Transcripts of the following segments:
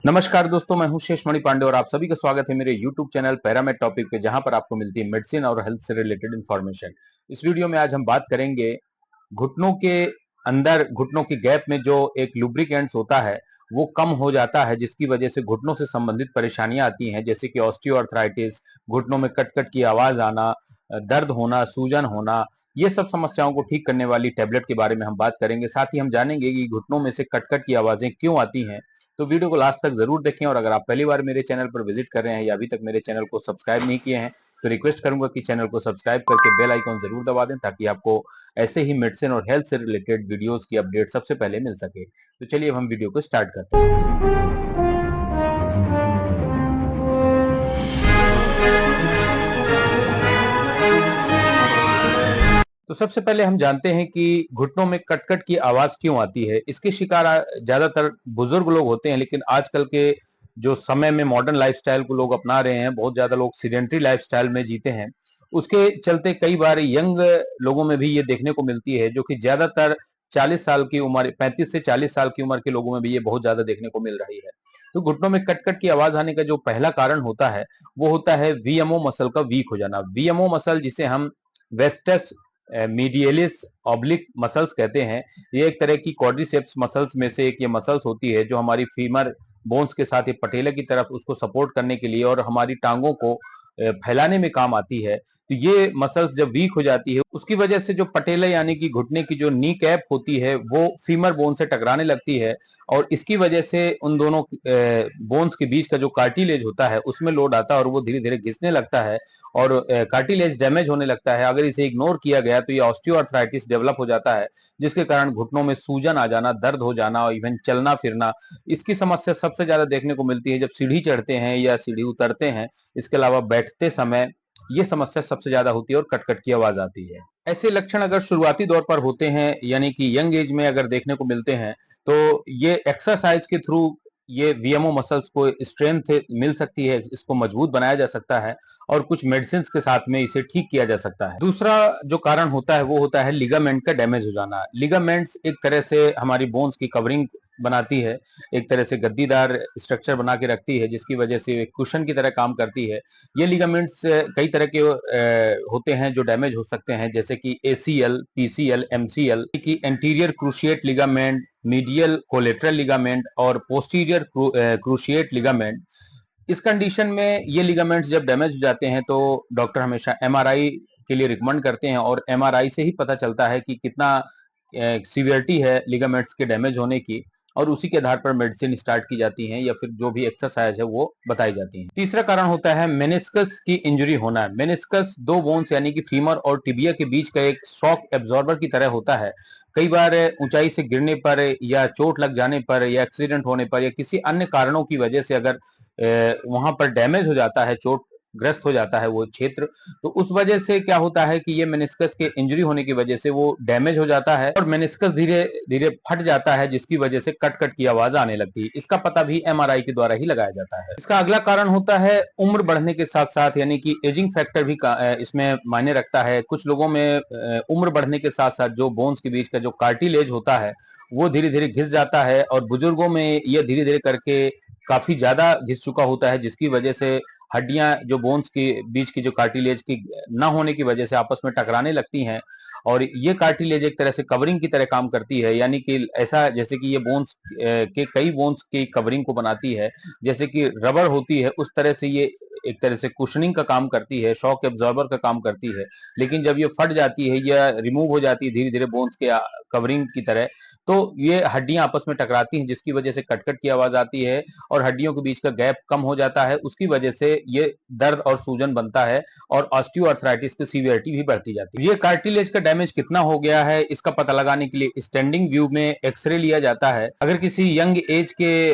नमस्कार दोस्तों, मैं हूं शेषमणि पांडे और आप सभी का स्वागत है मेरे YouTube चैनल पैरामेड टॉपिक पे, जहां पर आपको मिलती है मेडिसिन और हेल्थ से रिलेटेड इंफॉर्मेशन। इस वीडियो में आज हम बात करेंगे घुटनों के अंदर, घुटनों के गैप में जो एक लुब्रिकेंट्स होता है वो कम हो जाता है, जिसकी वजह से घुटनों से संबंधित परेशानियां आती हैं, जैसे कि ऑस्टियोआर्थराइटिस, घुटनों में कट कट की आवाज आना, दर्द होना, सूजन होना। ये सब समस्याओं को ठीक करने वाली टेबलेट के बारे में हम बात करेंगे। साथ ही हम जानेंगे कि घुटनों में से कट कट की आवाजें क्यों आती हैं। तो वीडियो को लास्ट तक जरूर देखें, और अगर आप पहली बार मेरे चैनल पर विजिट कर रहे हैं या अभी तक मेरे चैनल को सब्सक्राइब नहीं किए हैं तो रिक्वेस्ट करूंगा कि चैनल को सब्सक्राइब करके बेल आइकॉन जरूर दबा दें, ताकि आपको ऐसे ही मेडिसिन और हेल्थ से रिलेटेड वीडियोस की अपडेट सबसे पहले मिल सके। तो चलिए अब हम वीडियो को स्टार्ट करते हैं। तो सबसे पहले हम जानते हैं कि घुटनों में कट-कट की आवाज क्यों आती है। इसके शिकार ज्यादातर बुजुर्ग लोग होते हैं, लेकिन आजकल के जो समय में मॉडर्न लाइफस्टाइल को लोग अपना रहे हैं, बहुत ज्यादा लोग सीडेंटरी लाइफस्टाइल में जीते हैं। उसके चलते कई बार यंग लोगों में भी ये देखने को मिलती है, जो कि ज्यादातर 40 साल की उम्र, 35 से 40 साल की उम्र के लोगों में भी ये बहुत ज्यादा देखने को मिल रही है। तो घुटनों में कट-कट की आवाज आने का जो पहला कारण होता है वो होता है वीएमओ मसल का वीक हो जाना। वीएमओ मसल, जिसे हम वेस्टस मीडियलिस ऑब्लिक मसल्स कहते हैं, ये एक तरह की क्वाड्रिसेप्स मसल्स में से एक ये मसल्स होती है, जो हमारी फीमर बोन्स के साथ ये पटेले की तरफ उसको सपोर्ट करने के लिए और हमारी टांगों को फैलाने में काम आती है। तो ये मसल्स जब वीक हो जाती है, उसकी वजह से जो पटेले यानी कि घुटने की जो नी कैप होती है वो फीमर बोन से टकराने लगती है, और इसकी वजह से उन दोनों बोन्स के बीच का जो कार्टिलेज होता है उसमें लोड आता है और वो धीरे धीरे घिसने लगता है और कार्टिलेज डैमेज होने लगता है। अगर इसे इग्नोर किया गया तो ये ऑस्टियोआर्थराइटिस डेवलप हो जाता है, जिसके कारण घुटनों में सूजन आ जाना, दर्द हो जाना और इवन चलना फिरना। इसकी समस्या सबसे ज्यादा देखने को मिलती है जब सीढ़ी चढ़ते हैं या सीढ़ी उतरते हैं। इसके अलावा बैठते समय ये समस्या सबसे ज्यादा होती है और कटकट की आवाज आती है। ऐसे लक्षण अगर शुरुआती दौर पर होते हैं, यानी कि यंग एज में अगर देखने को मिलते हैं, तो ये एक्सरसाइज के थ्रू ये वीएमओ मसल्स को स्ट्रेंथ मिल सकती है, इसको मजबूत बनाया जा सकता है और कुछ मेडिसिन के साथ में इसे ठीक किया जा सकता है। दूसरा जो कारण होता है वो होता है लिगामेंट का डैमेज हो जाना। लिगामेंट्स एक तरह से हमारी बोन्स की कवरिंग बनाती है, एक तरह से गद्दीदार स्ट्रक्चर बना के रखती है, जिसकी वजह से एक कुशन की तरह काम करती है। ये लिगामेंट्स कई तरह के होते हैं जो डैमेज हो सकते हैं, जैसे कि एसीएल, पीसीएल, एमसीएल की anterior cruciate ligament, medial collateral ligament और पोस्टीरियर क्रूशिएट लिगामेंट। इस कंडीशन में ये लिगामेंट्स जब डैमेज हो जाते हैं तो डॉक्टर हमेशा एमआरआई के लिए रिकमेंड करते हैं, और एमआरआई से ही पता चलता है कि कितना सीवियरिटी है लिगामेंट्स के डैमेज होने की, और उसी के आधार पर मेडिसिन स्टार्ट की जाती है या फिर जो भी एक्सरसाइज है वो बताई जाती है। तीसरा कारण होता है मेनिस्कस की इंजरी होना। मेनिस्कस दो बोन्स यानी कि फीमर और टिबिया के बीच का एक शॉक एब्जॉर्बर की तरह होता है। कई बार ऊंचाई से गिरने पर या चोट लग जाने पर या एक्सीडेंट होने पर या किसी अन्य कारणों की वजह से अगर वहां पर डैमेज हो जाता है, चोट ग्रस्त हो जाता है वो क्षेत्र, तो उस वजह से क्या होता है कि ये मेनिस्कस के इंजरी होने की वजह से वो डैमेज हो जाता है और मेनिस्कस धीरे धीरे फट जाता है, जिसकी वजह से कट कट की आवाज आने लगती है। इसका पता भी एमआरआई के द्वारा ही लगाया जाता है। इसका अगला कारण होता है उम्र बढ़ने के साथ साथ, यानी कि एजिंग फैक्टर भी इसमें मायने रखता है। कुछ लोगों में उम्र बढ़ने के साथ साथ जो बोन्स के बीच का जो कार्टिलेज होता है वो धीरे धीरे घिस जाता है, और बुजुर्गों में ये धीरे धीरे करके काफी ज्यादा घिस चुका होता है, जिसकी वजह से हड्डियां जो बोन्स के बीच की जो कार्टिलेज की ना होने की वजह से आपस में टकराने लगती हैं, और ये कार्टिलेज एक तरह से कवरिंग की तरह काम करती है, यानी कि ऐसा जैसे कि ये बोन्स के कई बोन्स की कवरिंग को बनाती है, जैसे कि रबर होती है उस तरह से ये एक तरह से कुशनिंग का काम करती है, शॉक एब्जॉर्बर का काम करती है। लेकिन जब ये फट जाती है या रिमूव हो जाती है धीरे धीरे बोन्स के कवरिंग की तरह, तो ये हड्डियां आपस में टकराती हैं, जिसकी वजह से कटकट की आवाज आती है और हड्डियों के बीच का गैप कम हो जाता है। उसकी वजह से ये दर्द और सूजन बनता है और ऑस्टियोआर्थराइटिस की सीवियरिटी भी बढ़ती जाती है। ये कार्टिलेज का डैमेज कितना हो गया है इसका पता लगाने के लिए स्टैंडिंग व्यू में एक्सरे लिया जाता है। अगर किसी यंग एज के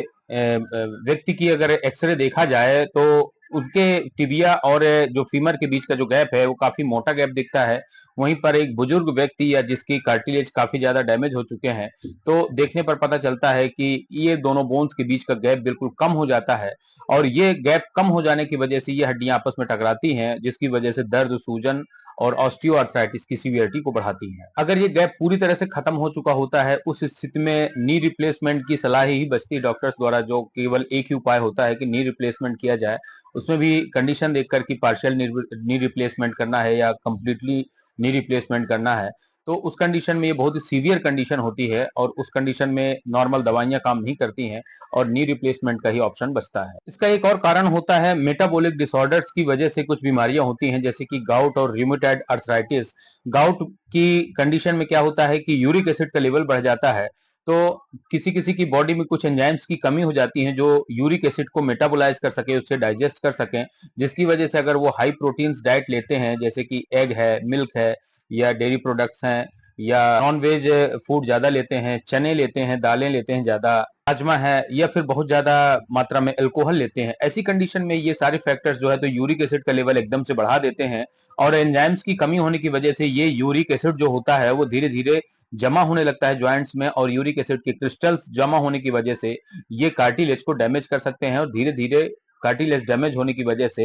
व्यक्ति की अगर एक्सरे देखा जाए तो उनके टिबिया और जो फीमर के बीच का जो गैप है वो काफी मोटा गैप दिखता है। वहीं पर एक बुजुर्ग व्यक्ति या जिसकी कार्टिलेज काफी ज्यादा डैमेज हो चुके हैं, तो देखने पर पता चलता है कि ये दोनों बोन्स के बीच का गैप बिल्कुल कम हो जाता है, और ये गैप कम हो जाने की वजह से ये हड्डियां आपस में टकराती हैं, जिसकी वजह से दर्द, सूजन और ऑस्टियोआर्थराइटिस की सीवियरिटी को बढ़ाती हैं। अगर ये गैप पूरी तरह से खत्म हो चुका होता है, उस स्थिति में नी रिप्लेसमेंट की सलाह ही बचती है डॉक्टर्स द्वारा, जो केवल एक ही उपाय होता है कि नी रिप्लेसमेंट किया जाए। उसमें भी कंडीशन देखकर कि पार्शियल नी रिप्लेसमेंट करना है या कंप्लीटली नी रिप्लेसमेंट करना है। तो उस कंडीशन में ये बहुत ही सीवियर कंडीशन होती है, और उस कंडीशन में नॉर्मल दवाइयां काम नहीं करती हैं, और नी रिप्लेसमेंट का ही ऑप्शन बचता है। इसका एक और कारण होता है मेटाबॉलिक डिसऑर्डर्स की वजह से कुछ बीमारियां होती हैं, जैसे कि गाउट और रूमेटॉइड अर्थराइटिस। गाउट की कंडीशन में क्या होता है कि यूरिक एसिड का लेवल बढ़ जाता है, तो किसी किसी की बॉडी में कुछ एंजाइम्स की कमी हो जाती है जो यूरिक एसिड को मेटाबोलाइज कर सके, उससे डाइजेस्ट कर सकें, जिसकी वजह से अगर वो हाई प्रोटीन्स डाइट लेते हैं, जैसे कि एग है, मिल्क है, या डेयरी प्रोडक्ट्स हैं, या नॉन वेज फूड ज्यादा लेते हैं, चने लेते हैं, दालें लेते हैं ज्यादा, राजमा है, या फिर बहुत ज्यादा मात्रा में अल्कोहल लेते हैं, ऐसी कंडीशन में ये सारे फैक्टर्स जो है तो यूरिक एसिड का लेवल एकदम से बढ़ा देते हैं, और एंजाइम्स की कमी होने की वजह से ये यूरिक एसिड जो होता है वो धीरे धीरे जमा होने लगता है ज्वाइंट्स में, और यूरिक एसिड के क्रिस्टल्स जमा होने की वजह से ये कार्टिलेज को डैमेज कर सकते हैं, और धीरे धीरे कार्टिलेज डैमेज होने की वजह से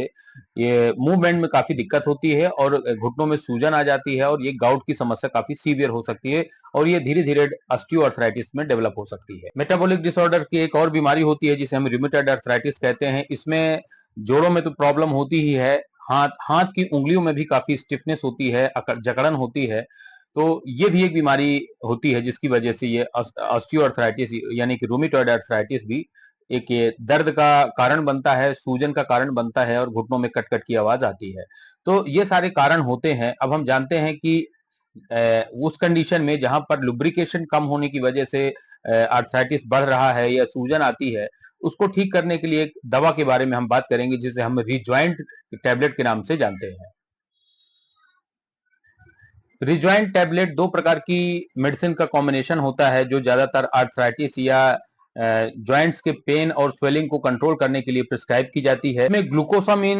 ये मूवमेंट में काफी दिक्कत होती है, और घुटनों में सूजन आ जाती है, और ये गाउट की समस्या काफी सीवियर हो सकती है, और ये धीरे धीरे ऑस्टियोआर्थराइटिस में डेवलप हो सकती है। मेटाबॉलिक डिसऑर्डर की एक और बीमारी होती है जिसे हम रूमेटॉइड अर्थराइटिस कहते हैं। इसमें जोड़ों में तो प्रॉब्लम होती ही है, हाथ हाथ की उंगलियों में भी काफी स्टिफनेस होती है, जकड़न होती है, तो ये भी एक बीमारी होती है जिसकी वजह से ये ऑस्टियोआर्थराइटिस यानी कि रूमेटॉइड अर्थराइटिस भी एक ये दर्द का कारण बनता है, सूजन का कारण बनता है, और घुटनों में कट कट की आवाज आती है। तो ये सारे कारण होते हैं। अब हम जानते हैं कि उस कंडीशन में जहां पर लुब्रिकेशन कम होने की वजह से आर्थराइटिस बढ़ रहा है या सूजन आती है, उसको ठीक करने के लिए एक दवा के बारे में हम बात करेंगे जिसे हम रिजॉइंट टैबलेट के नाम से जानते हैं। रिजॉइंट टैबलेट दो प्रकार की मेडिसिन का कॉम्बिनेशन होता है जो ज्यादातर आर्थराइटिस या जॉइंट्स के पेन और स्वेलिंग को कंट्रोल करने के लिए प्रिस्क्राइब की जाती है। इसमें ग्लूकोसामिन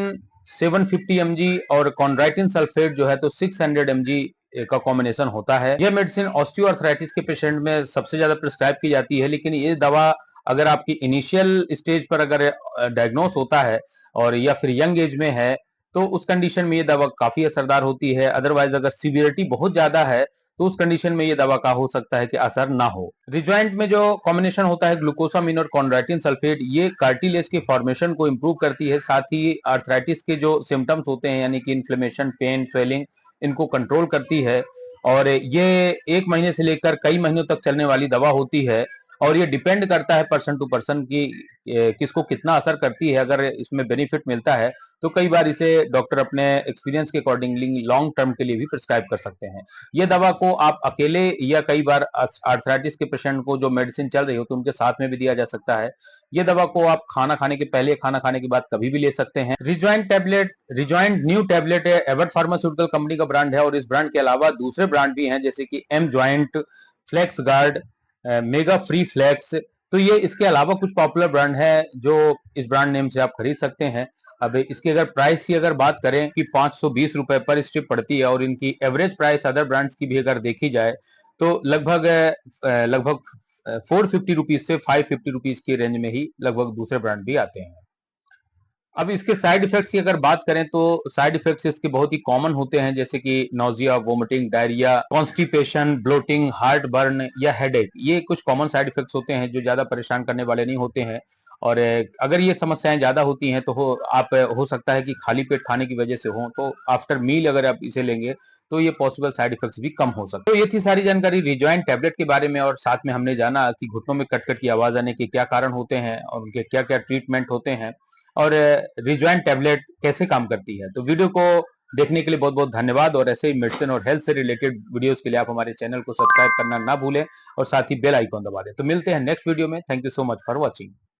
750 mg और कॉन्ड्राइटिन सल्फेट जो है तो 600 mg का कॉम्बिनेशन होता है। यह मेडिसिन ऑस्टियोआर्थराइटिस के पेशेंट में सबसे ज्यादा प्रिस्क्राइब की जाती है, लेकिन ये दवा अगर आपकी इनिशियल स्टेज पर अगर डायग्नोस होता है और या फिर यंग एज में है, तो उस कंडीशन में ये दवा काफी असरदार होती है। अदरवाइज अगर सीवियरिटी बहुत ज्यादा है तो उस कंडीशन में ये दवा का हो सकता है कि असर ना हो। रिजॉइंट में जो कॉम्बिनेशन होता है ग्लूकोसामिन और कॉन्ड्राइटिन सल्फेट, ये कार्टिलेज के फॉर्मेशन को इंप्रूव करती है, साथ ही आर्थराइटिस के जो सिम्टम्स होते हैं यानी कि इन्फ्लेमेशन, पेन, स्वेलिंग, इनको कंट्रोल करती है। और ये 1 महीने से लेकर कई महीनों तक चलने वाली दवा होती है, और ये डिपेंड करता है पर्सन टू पर्सन की किसको कितना असर करती है। अगर इसमें बेनिफिट मिलता है तो कई बार इसे डॉक्टर अपने एक्सपीरियंस के अकॉर्डिंगली लॉन्ग टर्म के लिए भी प्रिस्क्राइब कर सकते हैं। ये दवा को आप अकेले या कई बार आर्थराइटिस के पेशेंट को जो मेडिसिन चल रही हो तो उनके साथ में भी दिया जा सकता है। ये दवा को आप खाना खाने के पहले, खाना खाने के बाद कभी भी ले सकते हैं। रिजॉइंट न्यू टैबलेट है, एवर्ट फार्मास्यूटिकल कंपनी का ब्रांड है, और इस ब्रांड के अलावा दूसरे ब्रांड भी हैं जैसे कि M joint, flex guard, mega free flex. तो ये इसके अलावा कुछ पॉपुलर ब्रांड है जो इस ब्रांड नेम से आप खरीद सकते हैं। अब इसकी अगर प्राइस की अगर बात करें कि 520 रुपए पर स्ट्रिप पड़ती है, और इनकी एवरेज प्राइस अदर ब्रांड्स की भी अगर देखी जाए तो लगभग लगभग 450 रुपीज से 550 रुपीज की रेंज में ही लगभग दूसरे ब्रांड भी आते हैं। अब इसके साइड इफेक्ट्स की अगर बात करें तो साइड इफेक्ट्स इसके बहुत ही कॉमन होते हैं, जैसे कि nausea, vomiting, diarrhoea, constipation, bloating, heartburn या हेडेक। ये कुछ कॉमन साइड इफेक्ट्स होते हैं जो ज्यादा परेशान करने वाले नहीं होते हैं। और अगर ये समस्याएं ज्यादा होती हैं तो हो सकता है कि खाली पेट खाने की वजह से हो, तो आफ्टर मील अगर आप इसे लेंगे तो ये पॉसिबल साइड इफेक्ट्स भी कम हो सकते हैं। तो ये थी सारी जानकारी रिजॉइंट टैबलेट के बारे में, और साथ में हमने जाना कि घुटनों में कट कट की आवाज आने के क्या कारण होते हैं और उनके क्या क्या ट्रीटमेंट होते हैं, और रिजॉइंट टैबलेट कैसे काम करती है। तो वीडियो को देखने के लिए बहुत बहुत धन्यवाद, और ऐसे ही मेडिसिन और हेल्थ से रिलेटेड वीडियोस के लिए आप हमारे चैनल को सब्सक्राइब करना ना भूलें और साथ ही बेल आइकॉन दबा दें। तो मिलते हैं नेक्स्ट वीडियो में। Thank you so much for watching.